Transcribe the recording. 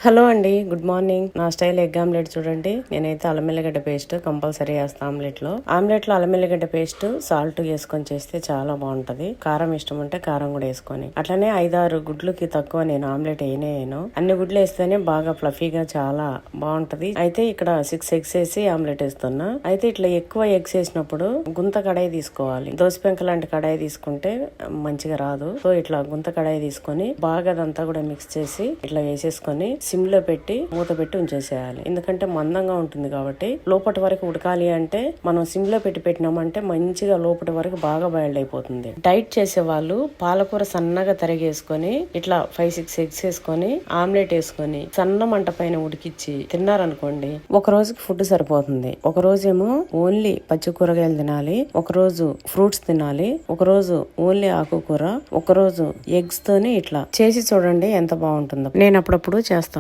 Hello అండి, good morning. నా style egg omelette చూడండి. నేనైతే అల్లం ఎల్లిగడ్డ పేస్ట్ కంపల్సరీ వేస్తాను ఆమ్లెట్ లో. అల్లం ఎల్లిగడ్డ పేస్ట్ సాల్ట్ వేసుకొని చేస్తే చాలా బాగుంటది. కారం ఇష్టం ఉంటే కారం కూడా వేసుకొని, అట్లనే 5-6 గుడ్లకి తక్కువ నేను ఆమ్లెట్ వేయను. అన్ని గుడ్లు వేస్తేనే బాగా ఫ్లఫీగా చాలా బాగుంటది. అయితే ఇక్కడ 6 ఎగ్స్ వేసి ఆమ్లెట్ వేస్తున్నా. అయితే ఇట్లా ఎక్కువ ఎగ్స్ వేసినప్పుడు గుంత కడాయి తీసుకోవాలి. దోసపెంక లాంటి కడాయి తీసుకుంటే మంచిగా రాదు. సో ఇట్లా గుంత కడాయి తీసుకొని బాగా అదంతా కూడా మిక్స్ చేసి ఇట్లా వేసేసుకొని సిమ్ లో పెట్టి మూత పెట్టి ఉంచేసేయాలి. ఎందుకంటే మందంగా ఉంటుంది కాబట్టి లోపటి వరకు ఉడకాలి అంటే మనం సిమ్ లో పెట్టి పెట్టినామంటే మంచిగా లోపటి వరకు బాగా బాయిల్డ్ అయిపోతుంది. డైట్ చేసే వాళ్ళు పాలకూర సన్నగా తరిగేసుకొని ఇట్లా 5-6 ఎగ్స్ వేసుకొని ఆమ్లెట్ వేసుకొని సన్న మంట పైన ఉడికిచ్చి తిన్నారనుకోండి, ఒక రోజుకి ఫుడ్ సరిపోతుంది. ఒక రోజేమో ఓన్లీ పచ్చి కూరగాయలు తినాలి, ఒక రోజు ఫ్రూట్స్ తినాలి, ఒక రోజు ఓన్లీ ఆకుకూర, ఒక రోజు ఎగ్స్ తోని ఇట్లా చేసి చూడండి ఎంత బాగుంటుందో. నేను అప్పుడప్పుడు చేస్తాను.